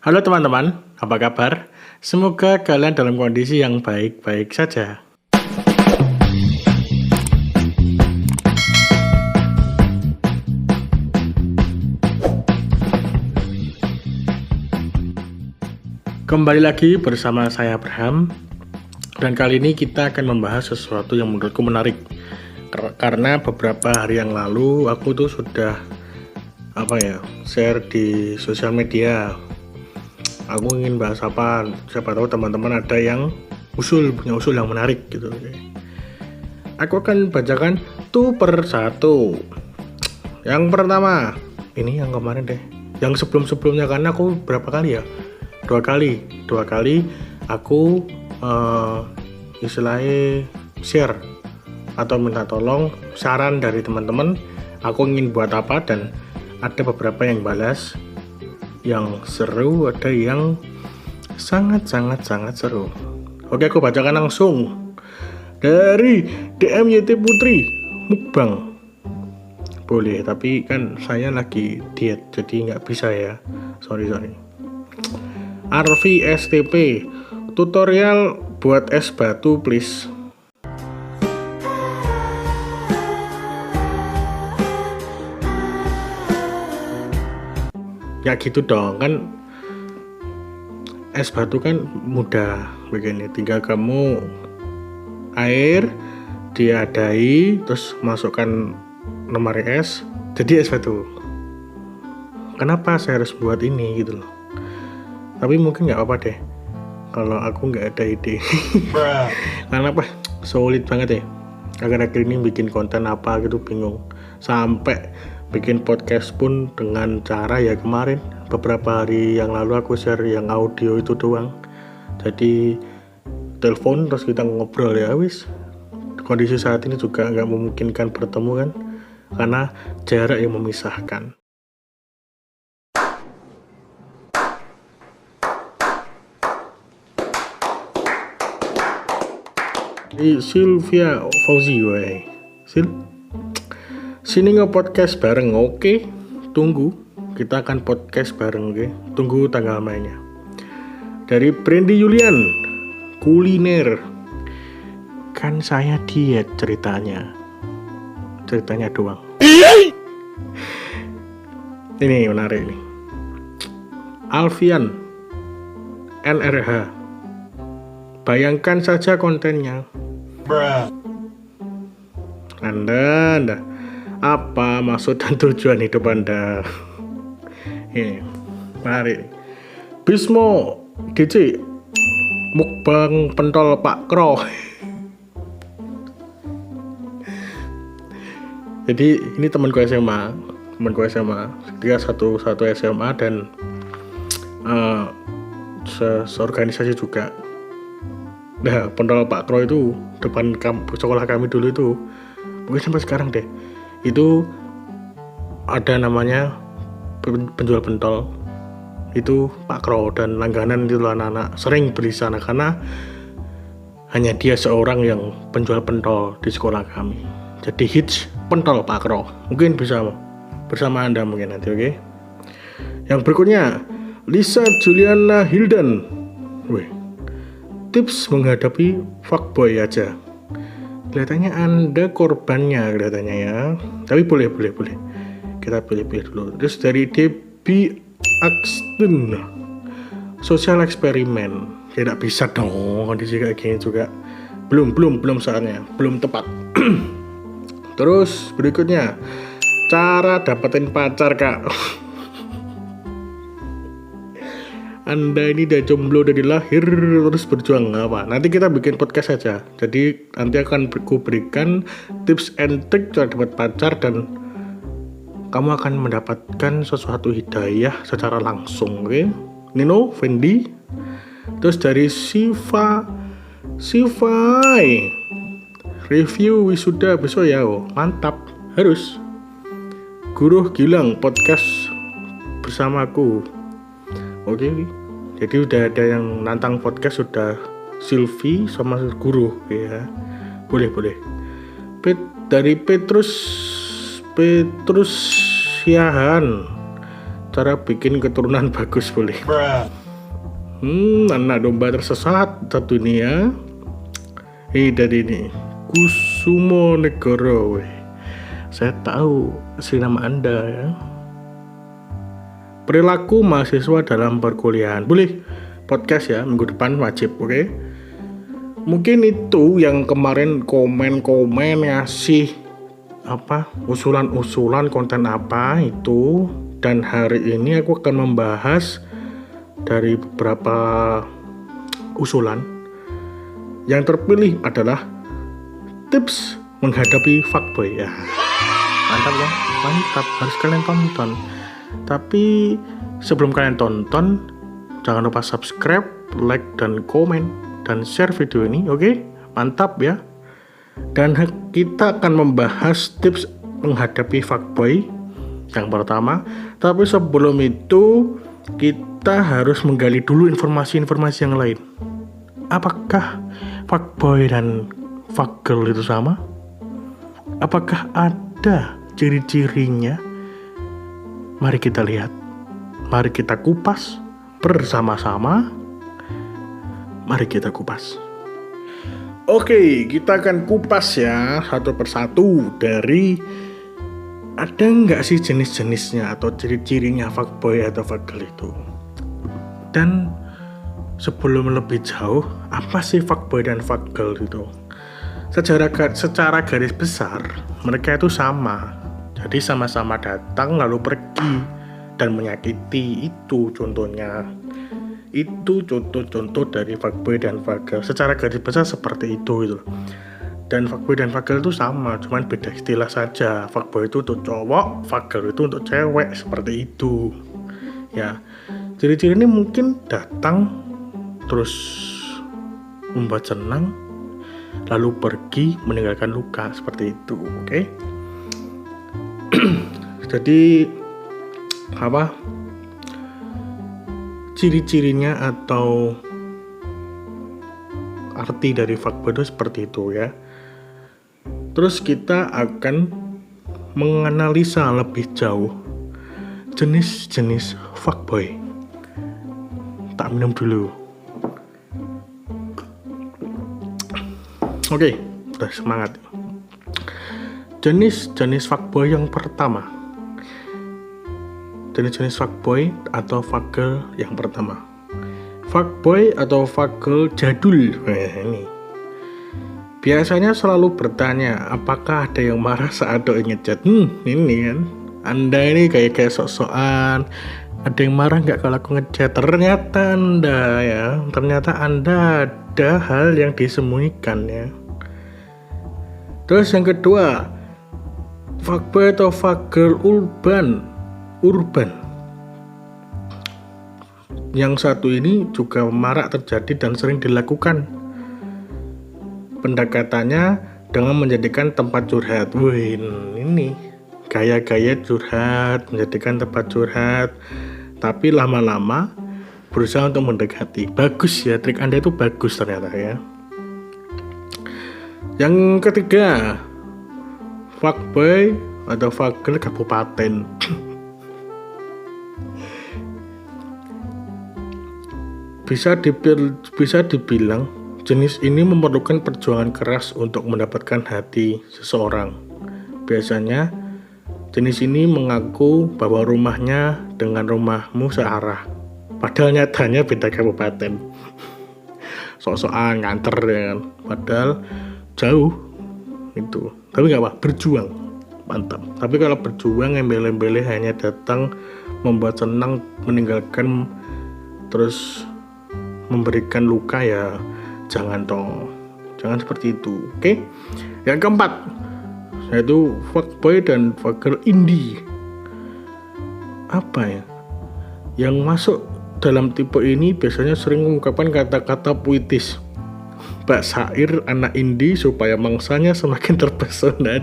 Halo teman-teman, apa kabar? Semoga kalian dalam kondisi yang baik-baik saja. Kembali lagi bersama saya Abraham. Dan kali ini kita akan membahas sesuatu yang menurutku menarik. Karena beberapa hari yang lalu aku tuh sudah share di sosial media. Aku ingin bahas apa, siapa tahu teman-teman ada yang punya usul yang menarik gitu. Aku akan bacakan satu per satu. Yang pertama, ini yang kemarin deh. Yang sebelum-sebelumnya, karena aku berapa kali ya? Dua kali aku istilahnya share atau minta tolong saran dari teman-teman. Aku ingin buat apa, dan ada beberapa yang balas yang seru, ada yang sangat seru. Oke, aku bacakan langsung dari DM YT Putri. Mukbang boleh, tapi kan saya lagi diet jadi nggak bisa ya, sorry. Arfi STP, tutorial buat es batu please. Ya gitu dong, kan es batu kan mudah begini, tinggal kamu air diadai, terus masukkan lemari es, jadi es batu. Kenapa saya harus buat ini gitu loh? Tapi mungkin nggak apa deh kalau aku nggak ada ide. Karena apa? Sulit banget ya. Akhir-akhir ini bikin konten apa gitu bingung. Sampai bikin podcast pun dengan cara ya kemarin beberapa hari yang lalu aku share yang audio itu doang. Jadi telepon terus kita ngobrol ya wis. Kondisi saat ini juga nggak memungkinkan bertemu kan, karena jarak yang memisahkan. Sylvia Fauzi, sini nge-podcast bareng, oke? Tunggu, kita akan podcast bareng, oke? Tunggu tanggal mainnya. Dari Brandy Julian, kuliner. Kan saya diet ceritanya doang. Ini menarik nih. Alfian NRH, bayangkan saja kontennya. Anda apa maksud dan tujuan hidup Anda? Ini menarik. Bismo DC, mukbang pentol Pak Kro. Jadi ini temanku SMA. Dia satu SMA dan seorganisasi juga. Nah, pentol Pak Kro itu depan sekolah kami dulu itu, mungkin sampai sekarang deh, itu ada namanya penjual pentol itu Pak Kro, dan langganan itu anak-anak sering beli sana karena hanya dia seorang yang penjual pentol di sekolah kami. Jadi hits pentol Pak Kro, mungkin bisa bersama Anda mungkin nanti, oke? Yang berikutnya Lisa Juliana Hildan, tips menghadapi fuckboy aja. Kelihatannya Anda korbannya kelihatannya ya. Tapi boleh. Kita pilih-pilih dulu. Terus dari Debbie Axton, sosial eksperimen. Tidak bisa dong kondisi kayak gini juga. Belum saatnya, belum tepat. Terus berikutnya, cara dapetin pacar kak. Anda ini udah jomblo dari lahir terus berjuang apa? Nanti kita bikin podcast saja. Jadi nanti akan aku berikan tips and trick cara dapat pacar, dan kamu akan mendapatkan sesuatu hidayah secara langsung, oke? Nino, Fendi. Terus dari Sifai, review wisuda besok ya, mantap, harus. Guru Gilang podcast bersamaku. Oke, jadi udah ada yang nantang podcast, sudah Sylvie sama Guru ya. Boleh. Dari Petrus Yahan, cara bikin keturunan bagus boleh. Anak domba tersesat dunia. Dari ini Kusumo Negoro. Saya tahu asli nama Anda ya. Perilaku mahasiswa dalam perkuliahan. Boleh podcast ya minggu depan wajib, oke? Mungkin itu yang kemarin komen ngasih usulan konten apa itu, dan hari ini aku akan membahas dari beberapa usulan. Yang terpilih adalah tips menghadapi fuckboy ya. Mantap, harus kalian tonton. Tapi sebelum kalian tonton, jangan lupa subscribe, like, dan komen dan share video ini, oke? Mantap ya. Dan kita akan membahas tips menghadapi fuckboy yang pertama. Tapi sebelum itu kita harus menggali dulu informasi-informasi yang lain. Apakah fuckboy dan fuckgirl itu sama? Apakah ada ciri-cirinya? Mari kita lihat. Mari kita kupas bersama-sama. Mari kita kupas. Oke, kita akan kupas ya satu persatu dari ada nggak sih jenis-jenisnya atau ciri-cirinya fuckboy atau fuckgirl itu. Dan sebelum lebih jauh, apa sih fuckboy dan fuckgirl itu? Secara garis besar, mereka itu sama. Jadi sama-sama datang lalu pergi dan menyakiti, itu contohnya. Itu contoh-contoh dari fuckboy dan fuckgirl. Secara garis besar seperti itu gitu. Dan fuckboy dan fuckgirl itu sama, cuman beda istilah saja. Fuckboy itu untuk cowok, fuckgirl itu untuk cewek, seperti itu. Ya, ciri-ciri ini mungkin datang terus membuat senang, lalu pergi meninggalkan luka, seperti itu, oke? Jadi ciri-cirinya atau arti dari fuckboy itu seperti itu ya. Terus kita akan menganalisa lebih jauh jenis-jenis fuckboy. Tak minum dulu. Oke, udah semangat. Jenis-jenis fuckboy yang pertama. Jenis-jenis fuckboy atau fuckgirl yang pertama. Fuckboy atau fuckgirl jadul. Ini. Biasanya selalu bertanya, apakah ada yang marah saat doi ngechat? Ini kan. Anda ini kayak sok-sokan. Ada yang marah nggak kalau aku ngechat? Ternyata Anda ada hal yang disembunyikan ya. Terus yang kedua, fuckboy atau fuckgirl urban. Yang satu ini juga marak terjadi dan sering dilakukan. Pendekatannya dengan menjadikan tempat curhat. Wih, ini gaya-gaya curhat, menjadikan tempat curhat. Tapi lama-lama berusaha untuk mendekati. Bagus ya, trik Anda itu bagus ternyata ya. Yang ketiga, fuckboy atau fuckgirl kabupaten. Bisa dibilang jenis ini memerlukan perjuangan keras untuk mendapatkan hati seseorang. Biasanya jenis ini mengaku bahwa rumahnya dengan rumahmu searah, padahal nyatanya beda kabupaten. Sok-sokan nganter ya kan, padahal jauh itu. Tapi nggak apa, berjuang, mantap. Tapi kalau berjuang embel-embelnya hanya datang membuat senang, meninggalkan, terus memberikan luka, ya jangan seperti itu, oke? Yang keempat, yaitu fuckboy dan fuckgirl indie. Apa ya? Yang masuk dalam tipe ini biasanya sering mengungkapkan kata-kata puitis, bak syair anak indie supaya mangsanya semakin terpesona.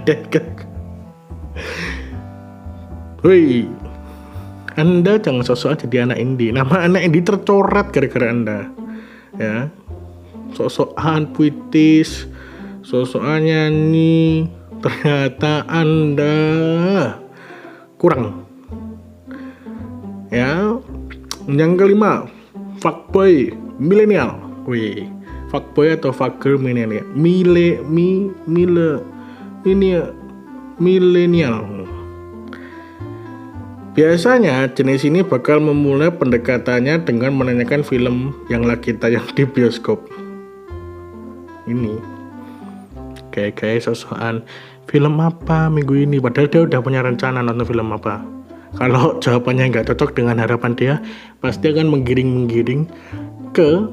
Woi, Anda jangan sosok jadi anak indie. Nama anak indie tercoret gara-gara Anda. Ya, sosokan puitis, sosokan nyanyi, ternyata Anda kurang. Ya, yang kelima, fuckboy milenial. Wih, fuckboy atau fuckgirl milenial. Milenial. Biasanya jenis ini bakal memulai pendekatannya dengan menanyakan film yang lagi tayang di bioskop. Ini kayak sosokan film apa minggu ini, padahal dia udah punya rencana nonton film apa. Kalau jawabannya nggak cocok dengan harapan dia, pasti akan menggiring ke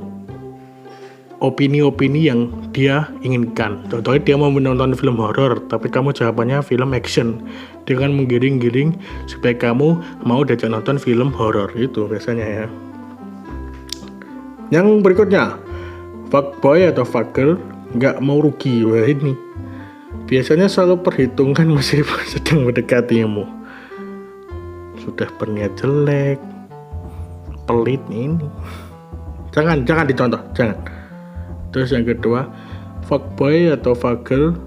opini-opini yang dia inginkan. Contohnya dia mau menonton film horor, tapi kamu jawabannya film action. Dia akan menggiring-giring supaya kamu mau diajak nonton film horor. Itu biasanya ya. Yang berikutnya, fuckboy atau fuckgirl nggak mau rugi. Wah, ini biasanya selalu perhitungan masih sedang mendekatimu. Sudah berniat jelek, pelit ini. Jangan dicontoh, jangan. Terus yang kedua, fuckboy atau fuckgirl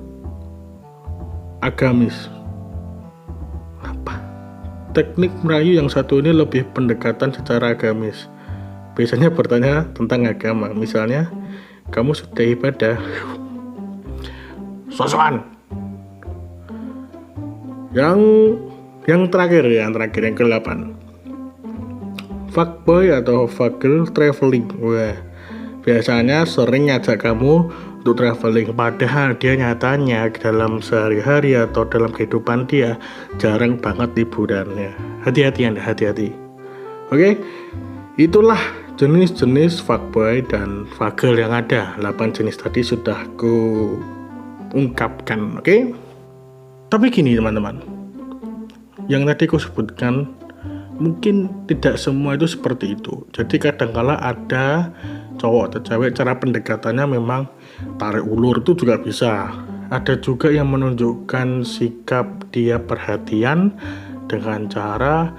agamis. Apa? Teknik merayu yang satu ini lebih pendekatan secara agamis. Biasanya bertanya tentang agama. Misalnya, kamu sudah ibadah. Sosokan. Yang terakhir yang ke-8. Fuckboy atau fuckgirl traveling. Wah, biasanya sering ngajak kamu untuk traveling, padahal dia nyatanya dalam sehari-hari atau dalam kehidupan dia jarang banget liburannya. Hati-hati Anda, hati-hati. Oke, itulah jenis-jenis fuckboy dan fuckgirl yang ada. 8 jenis tadi sudah ku ungkapkan, oke? Tapi gini teman-teman, yang tadi ku sebutkan mungkin tidak semua itu seperti itu. Jadi kadangkala ada cowok atau cewek cara pendekatannya memang tarik ulur, itu juga bisa. Ada juga yang menunjukkan sikap dia perhatian dengan cara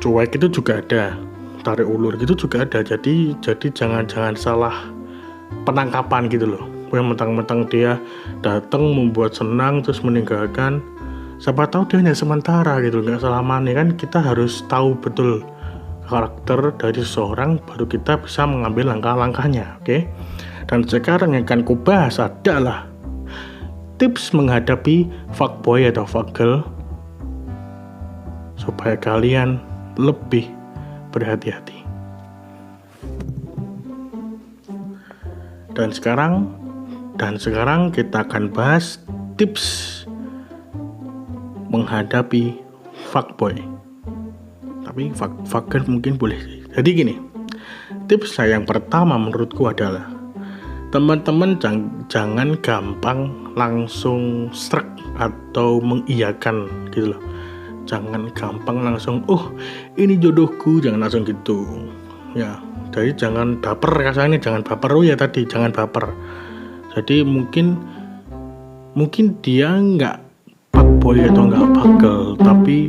cuek, itu juga ada. Tarik ulur gitu juga ada. Jadi jangan salah penangkapan gitu loh. Yang mentang-mentang dia datang membuat senang terus meninggalkan. Siapa tahu dia hanya sementara gitu, nggak selamanya. Kan kita harus tahu betul karakter dari seseorang, baru kita bisa mengambil langkah-langkahnya, oke? Dan sekarang yang akan kubahas adalah tips menghadapi fuckboy atau fuckgirl supaya kalian lebih berhati-hati. Dan sekarang kita akan bahas tips menghadapi fuckboy. Tapi fuckgirl mungkin boleh. Jadi gini, tips saya yang pertama menurutku adalah teman-teman jangan gampang langsung struck atau mengiyakan gitu loh. Jangan gampang langsung, ini jodohku, jangan langsung gitu. Ya, jadi jangan baper, kasarnya jangan baper. Jangan baper. Jadi mungkin dia nggak fuckboy atau nggak fuckgirl, tapi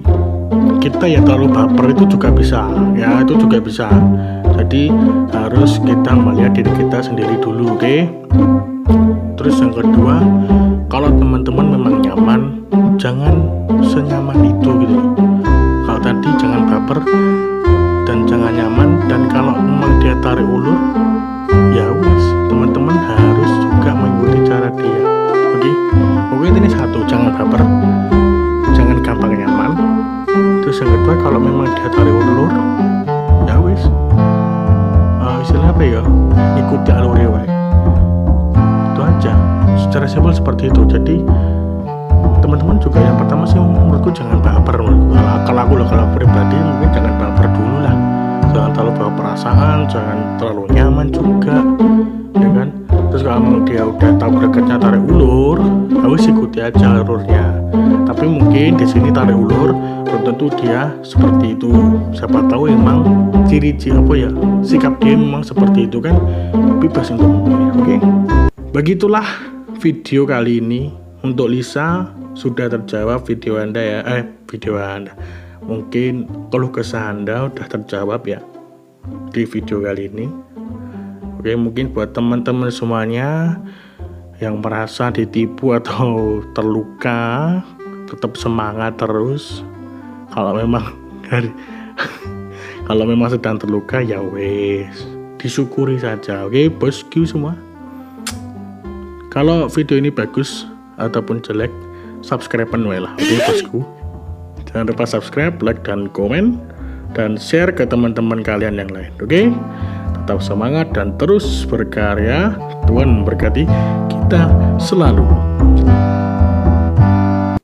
kita ya terlalu baper itu juga bisa. Ya, itu juga bisa. Jadi harus kita melihat diri kita sendiri dulu, oke? Terus yang kedua, kalau teman-teman memang nyaman, jangan senyaman itu gitu. Kalau tadi jangan baper dan jangan nyaman, dan kalau memang dia tarik ulur, ya wis, teman-teman harus juga mengikuti cara dia. Oke, ini satu, jangan baper, jangan gampang nyaman. Terus yang kedua, kalau memang dia tarik ulur, ya wis, istilahnya apa ya, ikuti alurnya wae. Itu aja, secara simpel seperti itu. Jadi teman-teman juga yang pertama sih menurutku jangan baper. Kalau aku pribadi mungkin jangan baper dulu lah, jangan terlalu bawa perasaan, jangan terlalu nyaman juga, ya kan. Terus kalau dia udah tahu dekatnya tarik ulur, harus ikuti aja alurnya. Tapi mungkin di sini tarik ulur belum tentu dia seperti itu. Siapa tahu emang ciri-ciri sikap dia memang seperti itu, kan bebas untuk memilih. Oke? Begitulah video kali ini. Untuk Lisa sudah terjawab video Anda ya. Video Anda. Mungkin keluh kesah Anda udah terjawab ya di video kali ini. Oke, mungkin buat teman-teman semuanya yang merasa ditipu atau terluka, tetap semangat terus. Kalau memang Hari kalau memang sedang terluka ya wes, disyukuri saja. Oke, bosku semua. Kalau video ini bagus ataupun jelek, subscribe-an wae lah. Oke, bosku. Jangan lupa subscribe, like, dan komen, dan share ke teman-teman kalian yang lain. Oke, tetap semangat dan terus berkarya. Tuhan berkati kita selalu.